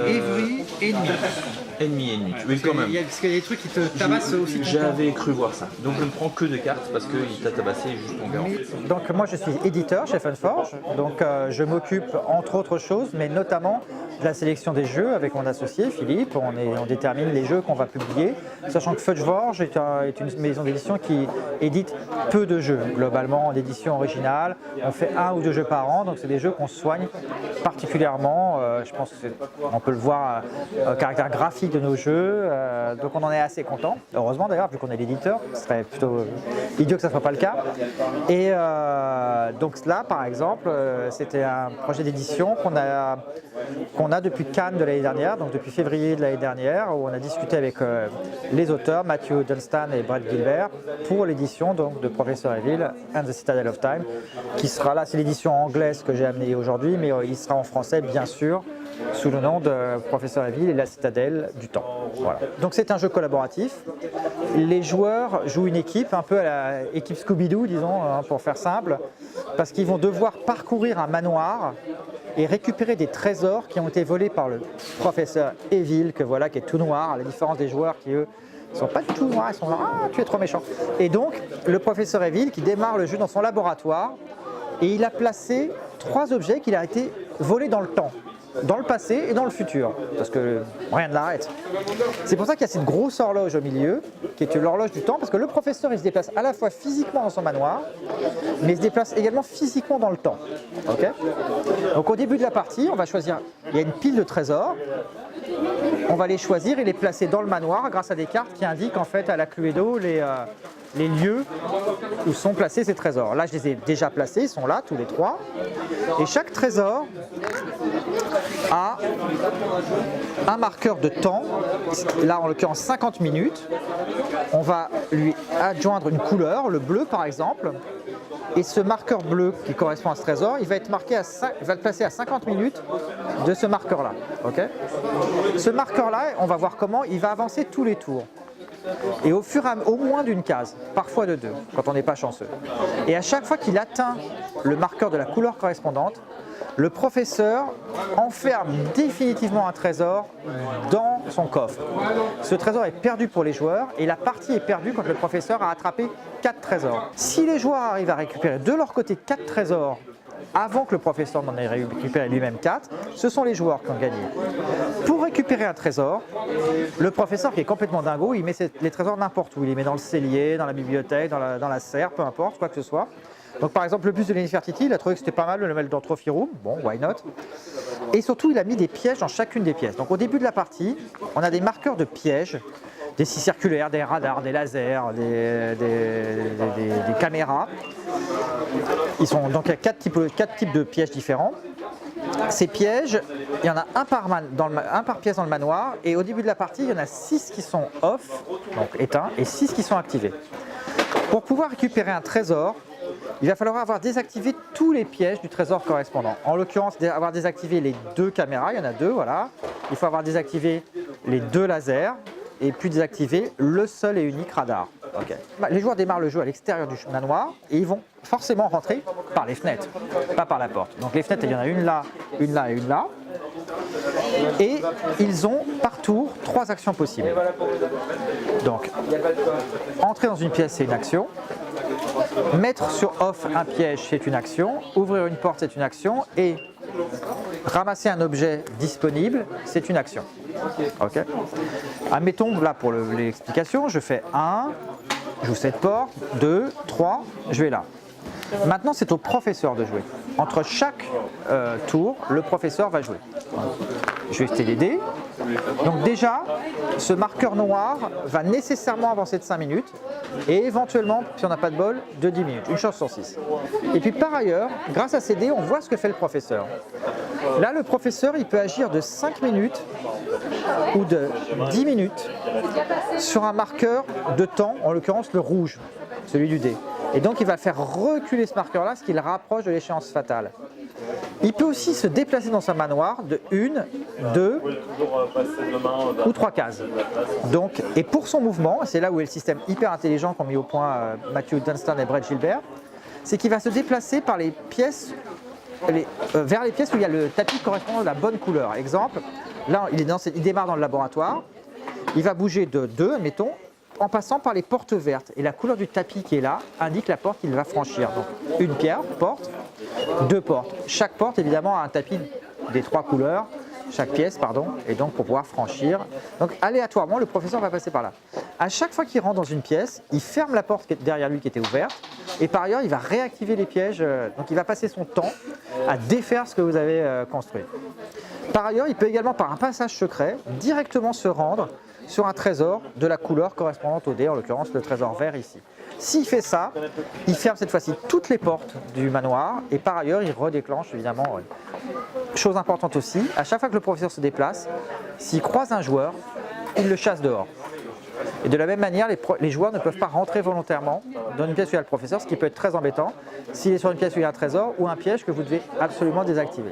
Every enemy. Ennemi. Oui, quand même. Parce qu'il y a des trucs qui te tabassent aussi. J'avais cru voir ça. Donc je ne prends que de cartes parce qu'il t'a tabassé juste ton gars. Donc moi je suis éditeur chez Funforge, donc je m'occupe entre autres choses, mais notamment de la sélection des jeux avec mon associé Philippe. On détermine les jeux qu'on va publier, sachant que Funforge est une maison d'édition qui édite peu de jeux, globalement en édition originale. On fait 1 ou 2 jeux par an, donc c'est des jeux qu'on soigne particulièrement. Je pense qu'on peut le voir au caractère graphique de nos jeux, donc on en est assez content. Heureusement d'ailleurs, vu qu'on est l'éditeur, ce serait plutôt idiot que ça ne soit pas le cas. Et donc là, par exemple, c'était un projet d'édition qu'on a depuis Cannes de l'année dernière, donc depuis février de l'année dernière, où on a discuté avec les auteurs, Matthew Dunstan et Brad Gilbert, pour l'édition donc de Professor Evil and the Citadel of Time, qui sera là, c'est l'édition anglaise que j'ai amenée aujourd'hui, mais il sera en français bien sûr, sous le nom de Professor Evil et la Citadelle du Temps. Voilà. Donc c'est un jeu collaboratif. Les joueurs jouent une équipe, un peu à la équipe Scooby-Doo, disons, pour faire simple, parce qu'ils vont devoir parcourir un manoir et récupérer des trésors qui ont été volés par le Professeur Evil, qui est tout noir, à la différence des joueurs qui, eux, ne sont pas du tout noirs, ils sont là, ah, tu es trop méchant. Et donc, le Professeur Evil qui démarre le jeu dans son laboratoire, et il a placé 3 objets qu'il a été volés dans le temps, dans le passé et dans le futur, parce que rien ne l'arrête. C'est pour ça qu'il y a cette grosse horloge au milieu, qui est l'horloge du temps, parce que le professeur il se déplace à la fois physiquement dans son manoir, mais il se déplace également physiquement dans le temps. Okay, donc au début de la partie, on va choisir, il y a une pile de trésors, on va les choisir et les placer dans le manoir grâce à des cartes qui indiquent en fait à la Cluedo les lieux où sont placés ces trésors. Là, je les ai déjà placés, ils sont là, tous les 3. Et chaque trésor a un marqueur de temps, là en l'occurrence 50 minutes. On va lui adjoindre une couleur, le bleu par exemple. Et ce marqueur bleu qui correspond à ce trésor, il va être marqué va le placer à 50 minutes de ce marqueur-là. Okay, ce marqueur-là, on va voir comment il va avancer tous les tours. Et au moins d'une case, parfois de 2, quand on n'est pas chanceux. Et à chaque fois qu'il atteint le marqueur de la couleur correspondante, le professeur enferme définitivement un trésor dans son coffre. Ce trésor est perdu pour les joueurs et la partie est perdue quand le professeur a attrapé 4 trésors. Si les joueurs arrivent à récupérer de leur côté 4 trésors avant que le professeur n'en ait récupéré lui-même 4, ce sont les joueurs qui ont gagné. Pour récupérer un trésor, le professeur qui est complètement dingo, il met les trésors n'importe où. Il les met dans le cellier, dans la bibliothèque, dans la serre, peu importe, quoi que ce soit. Donc par exemple le bus de Nefertiti, il a trouvé que c'était pas mal de le mettre dans Trophy Room, bon, why not. Et surtout il a mis des pièges dans chacune des pièces. Donc au début de la partie, on a des marqueurs de pièges, des scies circulaires, des radars, des lasers, des caméras. Donc il y a 4 types de pièges différents. Ces pièges, il y en a un par pièce dans le manoir, et au début de la partie, il y en a 6 qui sont off, donc éteints, et 6 qui sont activés. Pour pouvoir récupérer un trésor, il va falloir avoir désactivé tous les pièges du trésor correspondant. En l'occurrence, avoir désactivé les 2 caméras, il y en a 2, voilà. Il faut avoir désactivé les 2 lasers et puis désactiver le seul et unique radar. Okay. Les joueurs démarrent le jeu à l'extérieur du manoir et ils vont forcément rentrer par les fenêtres, pas par la porte. Donc les fenêtres, il y en a une là, une là et une là. Et ils ont par tour 3 actions possibles. Donc, entrer dans une pièce, c'est une action. Mettre sur off un piège, c'est une action. Ouvrir une porte, c'est une action. Et ramasser un objet disponible, c'est une action. Okay. Admettons, là pour l'explication, je fais 1, j'ouvre cette porte, 2, 3, je vais là. Maintenant, c'est au professeur de jouer. Entre chaque tour, le professeur va jouer. Je vais jeter les dés. Donc déjà, ce marqueur noir va nécessairement avancer de 5 minutes et éventuellement, si on n'a pas de bol, de 10 minutes, une chance sur 6. Et puis par ailleurs, grâce à ces dés, on voit ce que fait le professeur. Là, le professeur, il peut agir de 5 minutes ou de 10 minutes sur un marqueur de temps, en l'occurrence le rouge, celui du dé. Et donc, il va faire reculer ce marqueur-là, ce qui le rapproche de l'échéance fatale. Il peut aussi se déplacer dans son manoir de 1, 2 ou 3 cases. Donc, et pour son mouvement, c'est là où est le système hyper intelligent qu'ont mis au point Matthew Dunstan et Brett Gilbert, c'est qu'il va se déplacer par les pièces vers les pièces où il y a le tapis correspondant à la bonne couleur. Exemple, là il démarre dans le laboratoire, il va bouger de 2, admettons, en passant par les portes vertes. Et la couleur du tapis qui est là indique la porte qu'il va franchir. Donc une pierre, porte, 2 portes. Chaque porte évidemment a un tapis des 3 couleurs, chaque pièce, pardon, et donc pour pouvoir franchir. Donc aléatoirement, le professeur va passer par là. À chaque fois qu'il rentre dans une pièce, il ferme la porte derrière lui qui était ouverte, et par ailleurs, il va réactiver les pièges. Donc il va passer son temps à défaire ce que vous avez construit. Par ailleurs, il peut également, par un passage secret, directement se rendre sur un trésor de la couleur correspondante au dé, en l'occurrence le trésor vert ici. S'il fait ça, il ferme cette fois-ci toutes les portes du manoir et par ailleurs il redéclenche évidemment. Chose importante aussi, à chaque fois que le professeur se déplace, s'il croise un joueur, il le chasse dehors. Et de la même manière, les joueurs ne peuvent pas rentrer volontairement dans une pièce où il y a le professeur, ce qui peut être très embêtant s'il est sur une pièce où il y a un trésor ou un piège que vous devez absolument désactiver.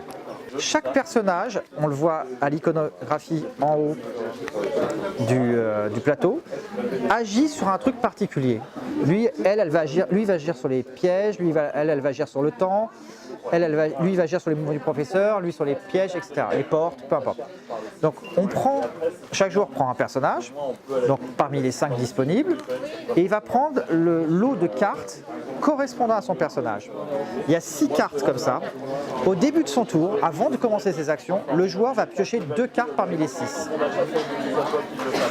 Chaque personnage, on le voit à l'iconographie en haut du plateau, agit sur un truc particulier. Lui, elle va agir sur les pièges, elle va agir sur le temps, lui, il va agir sur les mouvements du professeur, lui sur les pièges, etc. Les portes, peu importe. Donc, chaque joueur prend un personnage, donc parmi les 5 disponibles, et il va prendre le lot de cartes correspondant à son personnage. Il y a 6 cartes comme ça. Au début de son tour, avant de commencer ses actions, le joueur va piocher 2 cartes parmi les 6.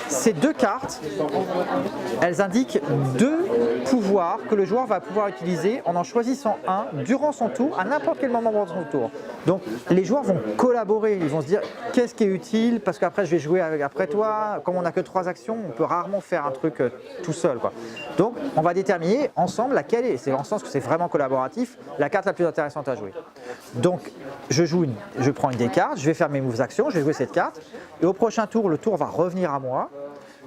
Ces 2 cartes, elles indiquent 2 pouvoirs que le joueur va pouvoir utiliser en choisissant un durant son tour, à n'importe quel moment de son tour. Donc les joueurs vont collaborer, ils vont se dire qu'est-ce qui est utile, parce qu'après je vais jouer après toi, comme on n'a que 3 actions, on peut rarement faire un truc tout seul, quoi. Donc on va déterminer ensemble laquelle est, c'est en sens que c'est vraiment collaboratif, la carte la plus intéressante à jouer. Donc je prends une des cartes, je vais faire mes moves actions, je vais jouer cette carte, et au prochain tour, le tour va revenir à moi.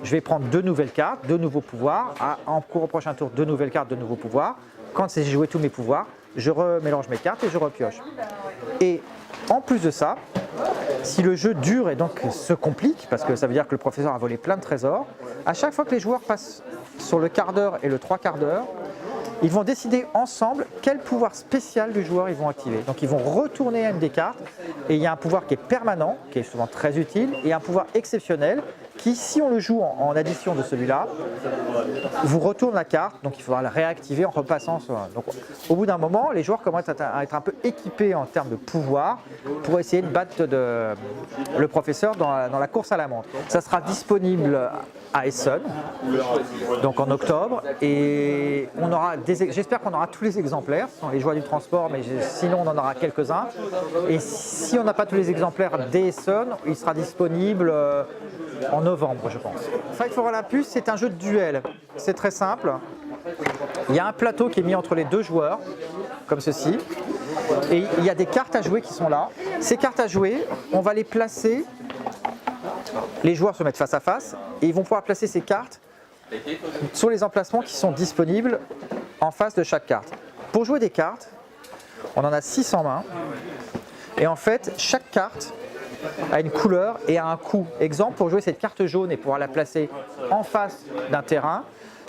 Je vais prendre 2 nouvelles cartes, 2 nouveaux pouvoirs, en cours au prochain tour, 2 nouvelles cartes, 2 nouveaux pouvoirs. Quand j'ai joué tous mes pouvoirs, je remélange mes cartes et je repioche. Et en plus de ça, si le jeu dure et donc se complique, parce que ça veut dire que le professeur a volé plein de trésors, à chaque fois que les joueurs passent sur le quart d'heure et le 3/4 d'heure, ils vont décider ensemble quel pouvoir spécial du joueur ils vont activer. Donc ils vont retourner à une des cartes et il y a un pouvoir qui est permanent, qui est souvent très utile, et un pouvoir exceptionnel qui, si on le joue en addition de celui-là, vous retourne la carte, donc il faudra la réactiver en repassant sur un. Donc au bout d'un moment, les joueurs commencent à être un peu équipés en termes de pouvoir pour essayer de battre le professeur dans la course à la montre. Ça sera disponible à Essen, donc en octobre, et j'espère qu'on aura tous les exemplaires, ce sont les joies du transport, mais sinon on en aura quelques-uns. Et si on n'a pas tous les exemplaires dès Essen, il sera disponible en novembre, je pense. Fight for Olympus, c'est un jeu de duel. C'est très simple. Il y a un plateau qui est mis entre les 2 joueurs, comme ceci. Et il y a des cartes à jouer qui sont là. Ces cartes à jouer, on va les placer. Les joueurs se mettent face à face et ils vont pouvoir placer ces cartes sur les emplacements qui sont disponibles en face de chaque carte. Pour jouer des cartes, on en a 6 en main. Et en fait, chaque carte a une couleur et a un coût. Exemple, pour jouer cette carte jaune et pouvoir la placer en face d'un terrain,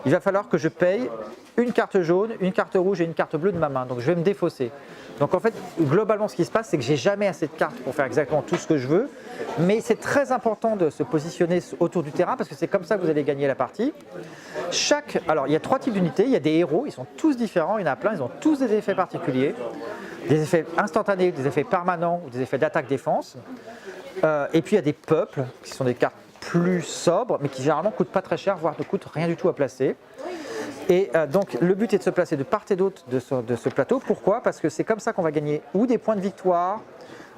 il va falloir que je paye une carte jaune, une carte rouge et une carte bleue de ma main. Donc je vais me défausser. Donc en fait, globalement, ce qui se passe, c'est que j'ai jamais assez de cartes pour faire exactement tout ce que je veux. Mais c'est très important de se positionner autour du terrain parce que c'est comme ça que vous allez gagner la partie. Alors, il y a 3 types d'unités. Il y a des héros, ils sont tous différents, il y en a plein, ils ont tous des effets particuliers. Des effets instantanés, des effets permanents ou des effets d'attaque-défense. Et puis il y a des peuples, qui sont des cartes plus sobres, mais qui généralement ne coûtent pas très cher, voire ne coûtent rien du tout à placer. Et donc le but est de se placer de part et d'autre de ce plateau. Pourquoi? Parce que c'est comme ça qu'on va gagner ou des points de victoire,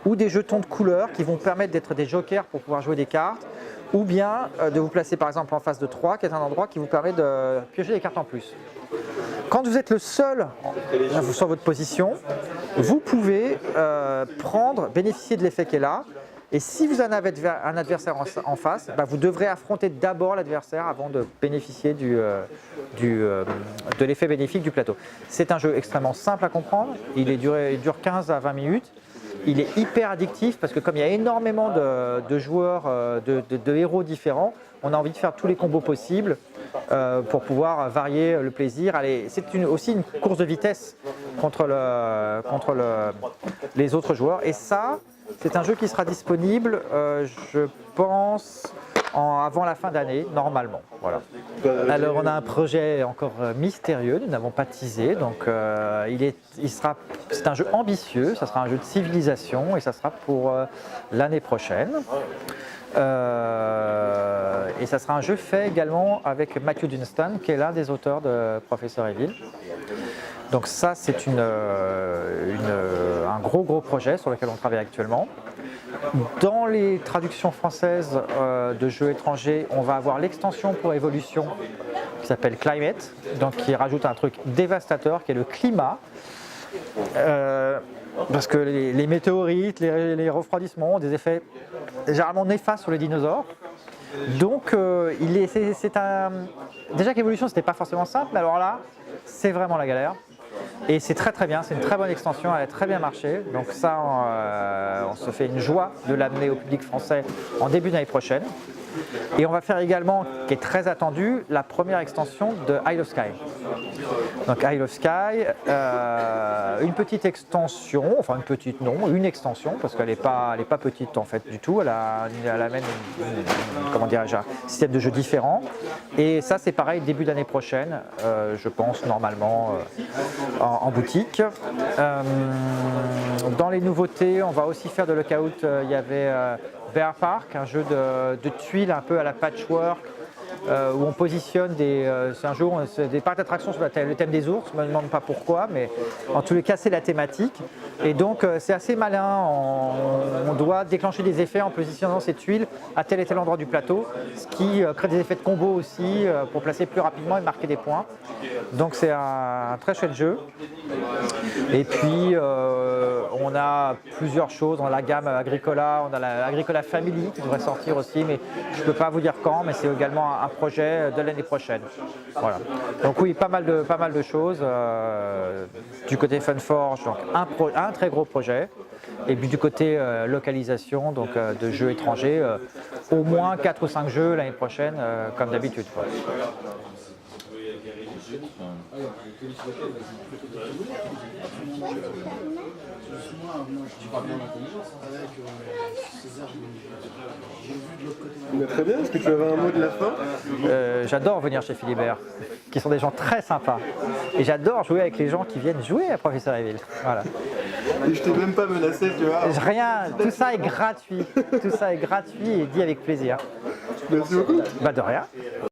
ou des jetons de couleur qui vont permettre d'être des jokers pour pouvoir jouer des cartes, ou bien de vous placer par exemple en face de 3, qui est un endroit qui vous permet de piocher des cartes en plus. Quand vous êtes le seul sur votre position, vous pouvez bénéficier de l'effet qui est là. Et si vous en avez un adversaire en face, vous devrez affronter d'abord l'adversaire avant de bénéficier de l'effet bénéfique du plateau. C'est un jeu extrêmement simple à comprendre, il dure 15 à 20 minutes. Il est hyper addictif parce que comme il y a énormément de joueurs, de héros différents, on a envie de faire tous les combos possibles pour pouvoir varier le plaisir. C'est aussi une course de vitesse contre les autres joueurs. Et ça, c'est un jeu qui sera disponible, je pense, avant la fin d'année, normalement. Voilà. Alors on a un projet encore mystérieux, nous n'avons pas teasé, donc c'est un jeu ambitieux, ça sera un jeu de civilisation et ça sera pour l'année prochaine. Et ça sera un jeu fait également avec Matthew Dunstan, qui est l'un des auteurs de Professeur Evil. Donc ça, c'est un gros projet sur lequel on travaille actuellement. Dans les traductions françaises de jeux étrangers, on va avoir l'extension pour Évolution qui s'appelle Climate, donc qui rajoute un truc dévastateur qui est le climat. Parce que les météorites, les refroidissements ont des effets généralement néfastes sur les dinosaures. Donc déjà qu'Évolution c'était pas forcément simple, mais alors là c'est vraiment la galère. Et c'est très bien, c'est une très bonne extension, elle a très bien marché. Donc ça, on se fait une joie de l'amener au public français en début d'année prochaine. Et on va faire également, qui est très attendu, la première extension de Isle of Skye. Donc Isle of Skye, une petite extension, enfin une extension, parce qu'elle n'est pas petite en fait du tout, elle amène un système de jeu différent. Et ça c'est pareil, début d'année prochaine, je pense normalement en boutique. Dans les nouveautés, on va aussi faire de Lookout, il y avait Bear Park, un jeu de tuiles un peu à la patchwork, où on positionne c'est un jeu, c'est des parcs d'attractions sur le thème des ours, je ne me demande pas pourquoi, mais en tous les cas c'est la thématique. Et donc c'est assez malin, on doit déclencher des effets en positionnant ces tuiles à tel et tel endroit du plateau, ce qui crée des effets de combo aussi pour placer plus rapidement et marquer des points. Donc c'est un très chouette jeu. Et puis on a plusieurs choses dans la gamme Agricola, on a la Agricola Family qui devrait sortir aussi, mais je ne peux pas vous dire quand, mais c'est également un projet de l'année prochaine. Voilà. Donc oui, pas mal de choses. Du côté Funforge, donc un très gros projet. Et puis du côté localisation, donc de jeux étrangers, au moins 4 ou 5 jeux l'année prochaine, comme d'habitude. Très bien, est-ce que tu avais un mot de la fin? J'adore venir chez Philibert, qui sont des gens très sympas. Et j'adore jouer avec les gens qui viennent jouer à Professeur Evil. Voilà. Et je t'ai même pas menacé, tu vois. Rien, tout ça est gratuit. Tout ça est gratuit et dit avec plaisir. Merci beaucoup. Bah de rien.